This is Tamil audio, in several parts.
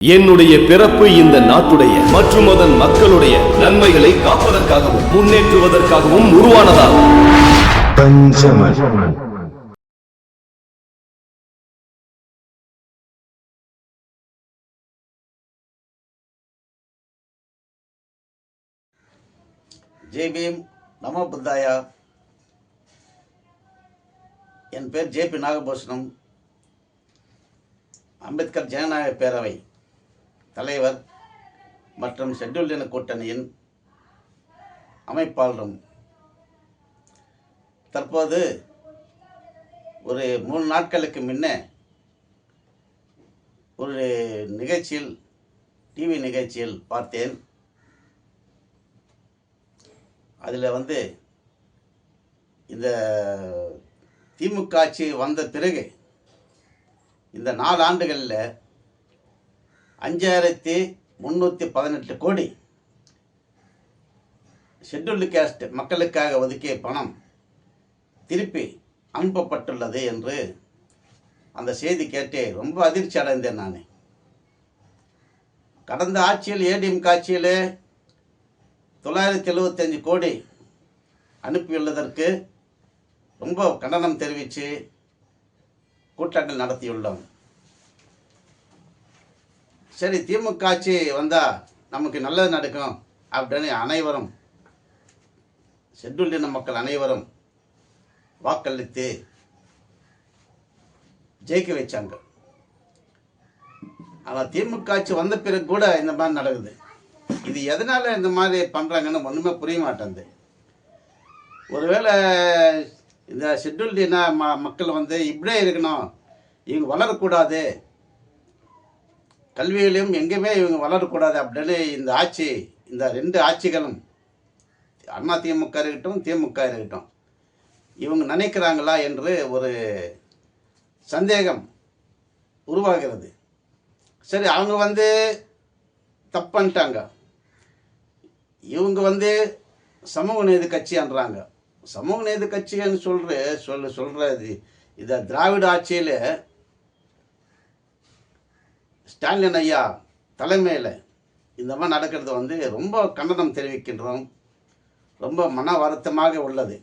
என்னுடைய பிறப்பு இந்த நாட்டுடைய மற்றும் அதன் மக்களுடைய நன்மைகளை காப்பதற்காகவும் முன்னேற்றுவதற்காகவும் உருவானதாகும். ஜெய் பீம், நமோ புத்தாயா. என் பேர் ஜே.பி. நாகபூஷணம், அம்பேத்கர் ஜனநாயக பேரவை தலைவர் மற்றும் ஷெட்யூல்ட் இன கூட்டணியின் அமைப்பாளரும். தற்போது ஒரு 3 நாட்களுக்கு முன்னே ஒரு நிகழ்ச்சியில், டிவி நிகழ்ச்சியில் பார்த்தேன். அதில் இந்த திமுக ஆட்சி வந்த பிறகு இந்த 4 ஆண்டுகளில் 5318 கோடி ஷெட்யூல்டு கேஸ்ட் மக்களுக்காக ஒதுக்கிய பணம் திருப்பி அனுப்பப்பட்டுள்ளது என்று அந்த செய்தி கேட்டு ரொம்ப அதிர்ச்சி அடைந்தேன். நான் கடந்த ஆட்சியில் ஏடிஎம்கே ஆட்சியில் 975 கோடி அனுப்பியுள்ளதற்கு ரொம்ப கண்டனம் தெரிவித்து கூட்டங்கள் நடத்தியுள்ளோம். சரி, திமுக ஆட்சி வந்தால் நமக்கு நல்லது நடக்கும் அப்படின்னு அனைவரும், ஷெட்யூல்டு இன மக்கள் அனைவரும் வாக்களித்து ஜெயிக்க வச்சாங்க. ஆனால் திமுக ஆட்சி வந்த பிறகு கூட இந்த மாதிரி நடக்குது. இது எதனால் இந்த மாதிரி பண்ணுறாங்கன்னு ஒன்றுமே புரிய மாட்டேங்குது. ஒருவேளை இந்த ஷெட்யூல்டு இன மக்கள் இப்படியே இருக்கணும், இவங்க வளரக்கூடாது, கல்வியிலையும் எங்கேயுமே இவங்க வளரக்கூடாது அப்படின்னு இந்த ஆட்சி, இந்த 2 ஆட்சிகளும், அண்ணா திமுக இருக்கட்டும் திமுக இருக்கட்டும், இவங்க நினைக்கிறாங்களா என்று ஒரு சந்தேகம் உருவாகிறது. சரி, அவங்க தப்பு பண்ணிட்டாங்க. இவங்க சமூக நீதி கட்சின்றாங்க. சமூக நீதி கட்சின்னு சொல்கிறது இதை திராவிட ஆட்சியில் ஸ்டாலின் ஐயா தலைமையில் இந்த மாதிரி நடக்கிறது ரொம்ப கண்டனம் தெரிவிக்கின்றோம். ரொம்ப மன வருத்தமாக உள்ளது.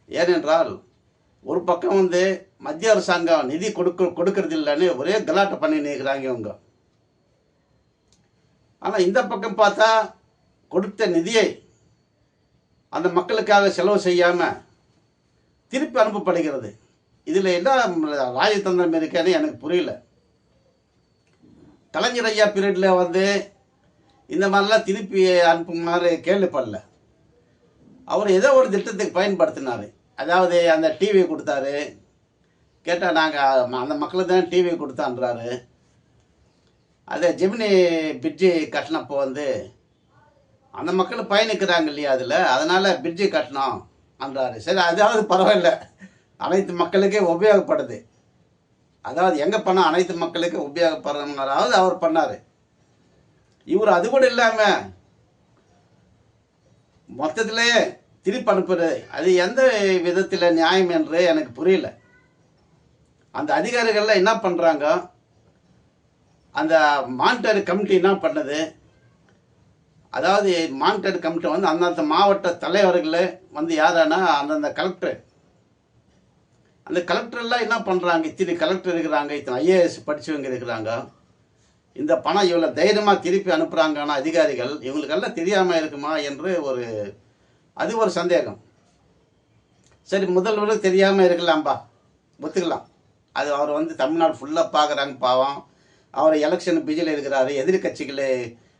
ஏனென்றால் ஒரு பக்கம் மத்திய அரசாங்கம் நிதி கொடுக்கறது இல்லைன்னு ஒரே கலாட்டை பண்ணி நிற்கிறாங்க இவங்க. ஆனால் இந்த பக்கம் பார்த்தா கொடுத்த நிதியை அந்த மக்களுக்காக செலவு செய்யாமல் திருப்பி அனுப்பப்படுகிறது. இதில் என்ன ராஜதந்திரம் இருக்கான்னு எனக்கு புரியல. கலைஞர் ஐயா பீரியடில் இந்த மாதிரிலாம் திருப்பி அனுப்புமாறு கேள்விப்படல. அவர் ஏதோ ஒரு திட்டத்துக்கு பயன்படுத்தினார். அதாவது அந்த டிவி கொடுத்தாரு. கேட்டால் நாங்கள் அந்த மக்களுக்கு தான் டிவி கொடுத்தான்றாரு. அதே ஜெமினி பிரிட்ஜி கட்டினப்போ அந்த மக்கள் பயணிக்கிறாங்க இல்லையா, அதனால் பிரிட்ஜி கட்டணும் என்றாரு. சரி, அதாவது பரவாயில்ல, அனைத்து மக்களுக்கே உபயோகப்படுது. அதாவது எங்கள் பணம் அனைத்து மக்களுக்கு உபயோகப்படுறவங்களாவது அவர் பண்ணார். இவர் அது கூட இல்லாமல் மொத்தத்திலேயே திருப்பி அனுப்புறது, அது எந்த விதத்தில் நியாயம் என்று எனக்கு புரியல. அந்த அதிகாரிகள்லாம் என்ன பண்ணுறாங்க, அந்த மானிட்டரி கமிட்டி என்ன பண்ணுது, அதாவது மானிட்டரி கமிட்டி அந்தந்த மாவட்ட தலைவர்கள் யாரானா அந்தந்த கலெக்டர், அந்த கலெக்டர்லாம் என்ன பண்ணுறாங்க, இத்தனை கலெக்டர் இருக்கிறாங்க, இத்தனை ஐஏஎஸ் படித்தவங்க இருக்கிறாங்க, இந்த பணம் இவ்வளோ தைரியமாக திருப்பி அனுப்புகிறாங்கன்னா அதிகாரிகள், இவங்களுக்கெல்லாம் தெரியாமல் இருக்குமா என்று அது ஒரு சந்தேகம். சரி, முதல்வர் தெரியாமல் இருக்கலாம்பா, ஒத்துக்கலாம். அது அவர் தமிழ்நாடு ஃபுல்லாக பார்க்குறாங்க, பாவம். அவர் எலெக்ஷன் பிஜியில் இருக்கிறாரு, எதிர்கட்சிகளை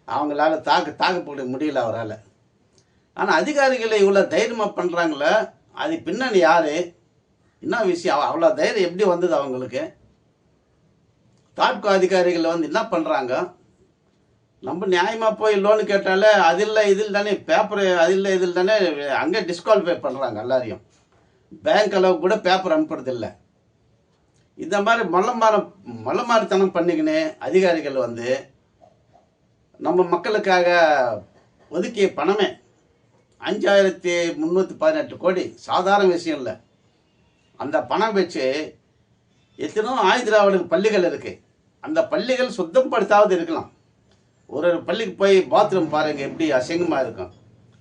அவங்களால தாக்கு முடியல அவரால். ஆனால் அதிகாரிகளை இவ்வளோ தைரியமாக பண்ணுறாங்களே, அது பின்னணி யார், என்ன விஷயம், அவ்வளோ தைரியம் எப்படி வந்தது அவங்களுக்கு? தாட்கோ அதிகாரிகள் என்ன பண்ணுறாங்க, நம்ம நியாயமாக போய் லோனு கேட்டாலே அது இல்லை இதில் தானே பேப்பர், அது இல்லை இதில் தானே அங்கே டிஸ்குவாலிஃபை பண்ணுறாங்க எல்லாரையும். பேங்க் அளவுக்கு கூட பேப்பர் அனுப்புறதில்லை. இந்த மாதிரி மல்லமாரித்தனம் பண்ணிக்கின்னு அதிகாரிகள் நம்ம மக்களுக்காக ஒதுக்கிய பணமே 5318 கோடி சாதாரண விஷயம் இல்லை. அந்த பணம் வச்சு எத்தனோ ஆயுதிராவிடர் பள்ளிகள் இருக்குது, அந்த பள்ளிகள் சுத்தப்படுத்தாவது இருக்கலாம். ஒரு பள்ளிக்கு போய் பாத்ரூம் பாருங்கள் எப்படி அசிங்கமாக இருக்கும்.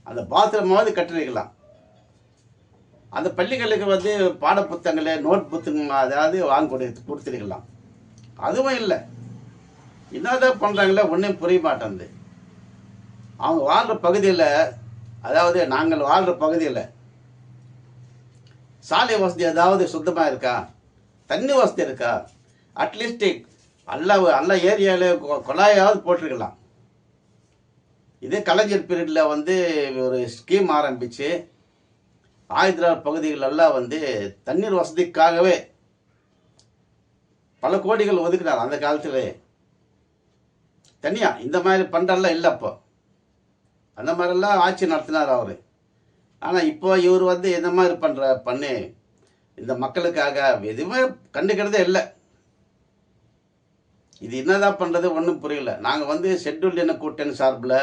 அந்த பாத்ரூமாவது கட்டிருக்கலாம். அந்த பள்ளிகளுக்கு வந்து பாட புத்தகங்களே நோட் புத்தகம் அதாவது வாங்கி கொடுத்துருக்கலாம். அதுவும் இல்லை. என்னதான் பண்ணுறாங்களே ஒன்றும் புரிய மாட்டேங்குது. அவங்க வாழ்கிற பகுதியில், அதாவது நாங்கள் வாழ்கிற பகுதியில் சாலை வசதி ஏதாவது சுத்தமாக இருக்கா, தண்ணி வசதி இருக்கா, அட்லீஸ்ட் எல்லா ஏரியாவில் குழாயாவது போட்டிருக்கலாம். இதே கலைஞர் பீரியடில் வந்து ஒரு ஸ்கீம் ஆரம்பித்து ஆயுதரார் பகுதிகளெல்லாம் வந்து தண்ணீர் வசதிக்காகவே பல கோடிகள் ஒதுக்கினார் அந்த காலத்தில். தனியாக இந்த மாதிரி பண்டெல்லாம் இல்லை. அப்போ அந்த மாதிரிலாம் ஆட்சி நடத்தினார் அவர். ஆனால் இப்போ இவர் வந்து இந்த மாதிரி பண்ணி இந்த மக்களுக்காக எதுவுமே கண்டுக்கிறதே இல்லை. இது என்னதான் பண்ணுறது ஒன்றும் புரியல. நாங்கள் வந்து ஷெட்யூல்டு இன கூட்டணி சார்பில்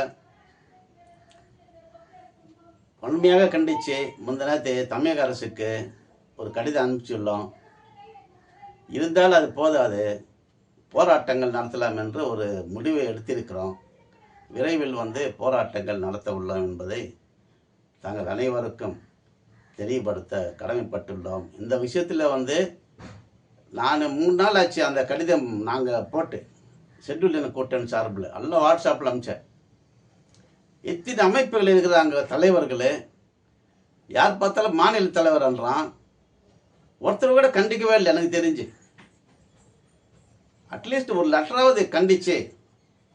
வன்மையாக கண்டித்து முந்தினத்து தமிழக அரசுக்கு ஒரு கடிதம் அனுப்பிச்சுள்ளோம். இருந்தாலும் அது போதாது, போராட்டங்கள் நடத்தலாம் என்று ஒரு முடிவை எடுத்திருக்கிறோம். விரைவில் வந்து போராட்டங்கள் நடத்த உள்ளோம் என்பதை தாங்கள் அனைவருக்கும் தெரியப்படுத்த கடமைப்பட்டுள்ளோம். இந்த விஷயத்தில் வந்து நான் 3 நாள் ஆச்சு அந்த கடிதம் நாங்கள் போட்டு ஷெட்யூல்டு இன கூட்டணி சார்பில் எல்லாம் வாட்ஸ்அப்பில் அனுப்பிச்சேன். எத்தனை அமைப்புகள் இருக்கிறாங்க தலைவர்கள், யார் பார்த்தாலும் மாநில தலைவர்ன்றான். ஒருத்தர் கூட கண்டிக்கவே இல்லை எனக்கு தெரிஞ்சு. அட்லீஸ்ட் ஒரு லெட்டராவது கண்டித்து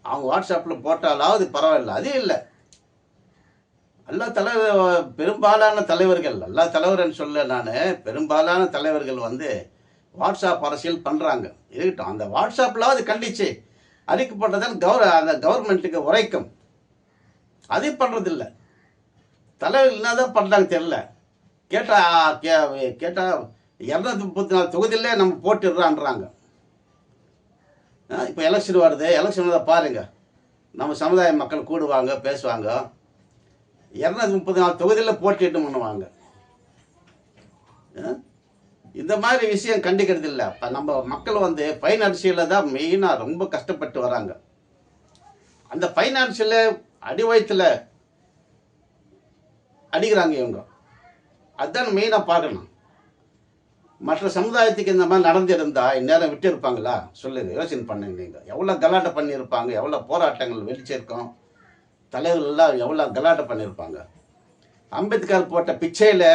அவங்க வாட்ஸ்அப்பில் போட்டாலாவது பரவாயில்ல. அதே இல்லை. எல்லா பெரும்பாலான தலைவர்கள், எல்லா தலைவர்னு சொல்ல நான், பெரும்பாலான தலைவர்கள் வந்து வாட்ஸ்அப் அரசியல் பண்ணுறாங்க. இருக்கட்டும், அந்த வாட்ஸ்அப்பிலாவது கண்டித்து அறிக்கைப்பட்டதால் அந்த கவர்மெண்ட்டுக்கு உரைக்கும். அதே பண்ணுறதில்ல. தலைவர்கள் என்ன தான் பண்ணுறாங்க தெரியல. கேட்டால் 234 தொகுதியிலே நம்ம போட்டுடுறான்றாங்க. இப்போ எலெக்ஷன் வருது, எலெக்ஷன் தான் பாருங்கள், நம்ம சமுதாய மக்கள் கூடுவாங்க, பேசுவாங்க. 234 தொகுதியில் போட்டிட்டு பண்ணுவாங்க. இந்த மாதிரி விஷயம் கண்டிக்கிறது இல்லை. இப்போ நம்ம மக்கள் வந்து ஃபைனான்சியலில் தான் மெயினாக ரொம்ப கஷ்டப்பட்டு வராங்க. அந்த ஃபைனான்சியலில் அடி வயிற்றில் அடிக்கிறாங்க இவங்க. அதுதான் மெயினாக பார்க்கணும். மற்ற சமுதாயத்துக்கு இந்த மாதிரி நடந்திருந்தால் இந்நேரம் விட்டு இருப்பாங்களா சொல்லுங்க, யோசனை பண்ணுங்க. நீங்கள் எவ்வளோ கலாட்டை பண்ணியிருப்பாங்க, எவ்வளோ போராட்டங்கள் வெளிச்சிருக்கோம், தலைவர்கள்லாம் எவ்வளோ கலாட்டை பண்ணியிருப்பாங்க. அம்பேத்கர் போட்ட பிச்சையில்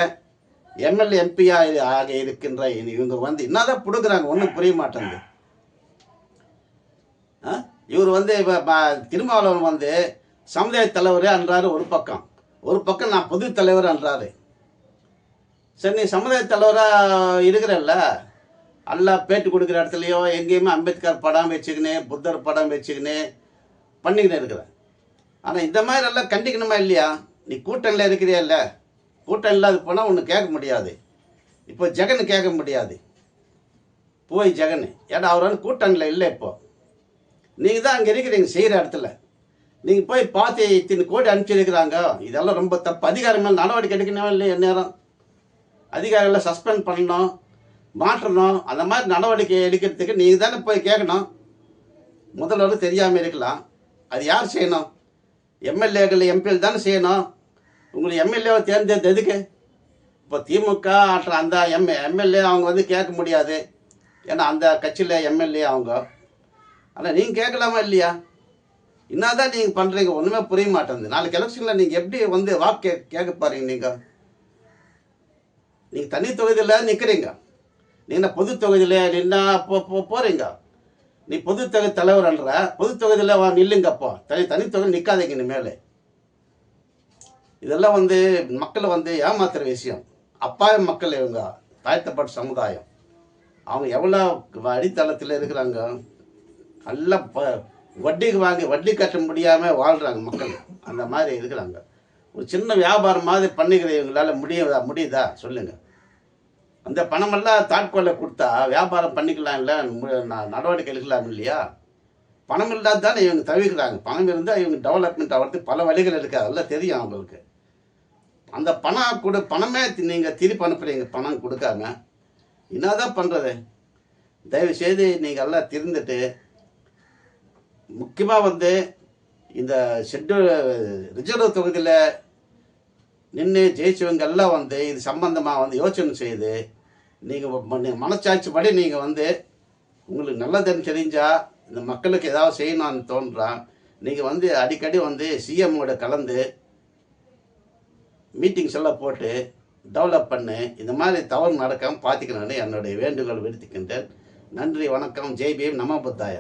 எம்எல்ஏ எம்பியாக ஆக இருக்கின்ற இவங்க வந்து என்னதான் பிடுங்குறாங்க ஒன்றும் புரிய மாட்டேங்குது. இவர் வந்து திருமாவளவன் வந்து சமுதாய தலைவர் அன்றாரு ஒரு பக்கம் நான் பொது தலைவர் அன்றாரு. சரி, நீ சமுதாய தலைவராக இருக்கிறல்ல, எல்லாம் பேட்டி கொடுக்குற இடத்துலையோ எங்கேயுமே அம்பேத்கர் படம் வச்சுக்கினே புத்தர் படம் வச்சுக்கினே பண்ணிக்கினே இருக்கிற. ஆனால் இந்த மாதிரி எல்லாம் கண்டிக்கணுமா இல்லையா? நீ கூட்டணியில் இருக்கிறியா இல்லை? கூட்டம் இல்லாத போனால் ஒன்று கேட்க முடியாது. இப்போ ஜெகன் கேட்க முடியாது. போய் ஜெகன், ஏன்னா அவர் வந்து கூட்டணியில் இல்லை. இப்போ நீங்கள் தான் அங்கே இருக்கிறீங்க செய்கிற இடத்துல. நீங்கள் போய் பார்த்து இத்தனை கோடி அனுப்பிச்சிருக்கிறாங்க, இதெல்லாம் ரொம்ப தப்பு. அதிகாரி மேலே நடவடிக்கை எடுக்கணும் இல்லை? நேரம் அதிகாரிகளை சஸ்பெண்ட் பண்ணணும், மாற்றணும். அந்த மாதிரி நடவடிக்கை எடுக்கிறதுக்கு நீங்கள் தானே போய் கேட்கணும். முதல்வர் தெரியாமல் இருக்கலாம். அது யார் செய்யணும்? எம்எல்ஏக்கள் எம்பிஎல் தானே செய்யணும். உங்களுக்கு எம்எல்ஏவை தேர்ந்தெடுத்து எதுக்கு? இப்போ திமுக அந்த எம்எல்ஏ அவங்க வந்து கேட்க முடியாது, ஏன்னா அந்த கட்சியில் எம்எல்ஏ அவங்க. ஆனால் நீங்கள் கேட்கலாமா இல்லையா? என்ன தான் நீங்கள் பண்ணுறீங்க ஒன்றுமே புரிய மாட்டேங்குது. நாளைக்கு எலெக்ஷனில் நீங்கள் எப்படி வந்து வாக்கு கேட்க பாருங்க. நீங்கள் தனி தொகுதியில் நிற்கிறீங்க, நீங்கள் பொது தொகுதியில் நின்னா போகிறீங்க. நீ பொது தொகுதி தலைவர்ன்ற பொது தொகுதியில் நில்லுங்கப்போ, தனி தொகுதி நிற்காதீங்க இனிமேல். இதெல்லாம் வந்து மக்களை வந்து ஏமாத்துகிற விஷயம். அப்பாவி மக்கள் இவங்க, தாழ்த்தப்பட்ட சமுதாயம். அவங்க எவ்வளோ அடித்தளத்தில் இருக்கிறாங்க. எல்லாம் வட்டிக்கு வாங்கி வட்டி கட்ட முடியாமல் வாழ்கிறாங்க மக்கள். அந்த மாதிரி இருக்கிறாங்க. ஒரு சின்ன வியாபாரம் மாதிரி பண்ணிக்கிற இவங்களால் முடியுதா சொல்லுங்கள்? அந்த பணமெல்லாம் தாட்கொள்ள கொடுத்தா வியாபாரம் பண்ணிக்கலாம் இல்லை, நடவடிக்கை எடுக்கலாம் இல்லையா? பணம் இல்லாத தானே இவங்க தவிர்க்கிறாங்க. பணம் இருந்தால் இவங்க டெவலப்மெண்ட் ஆகிறதுக்கு பல வழிகள் இருக்குது, அதெல்லாம் தெரியும் அவங்களுக்கு. அந்த பணமே நீங்கள் திருப்பி அனுப்புகிறீங்க, பணம் கொடுக்காம. என்னதான் பண்ணுறது? தயவுசெய்து நீங்கள் எல்லாம் திருந்துட்டு முக்கியமாக வந்து இந்த ஷெட்யூல் ரிசர்வ் தொகுதியில் நின்று ஜெயிச்சவங்க எல்லாம் வந்து இது சம்பந்தமாக வந்து யோசனை செய்து நீங்கள் மனச்சாட்சிப்படி நீங்கள் வந்து உங்களுக்கு நல்லதுன்னு தெரிஞ்சால் இந்த மக்களுக்கு ஏதாவது செய்யணும்னு தோன்றான் நீங்கள் வந்து அடிக்கடி வந்து சிஎம்மோட கலந்து மீட்டிங்ஸ் எல்லாம் போட்டு டெவலப் பண்ணு, இந்த மாதிரி தவறு நடக்காமல் பார்த்துக்கணுன்னு என்னுடைய வேண்டுகோள் விடுத்துக்கின்றேன். நன்றி, வணக்கம். ஜெய் பீம், நமோ புத்தாய.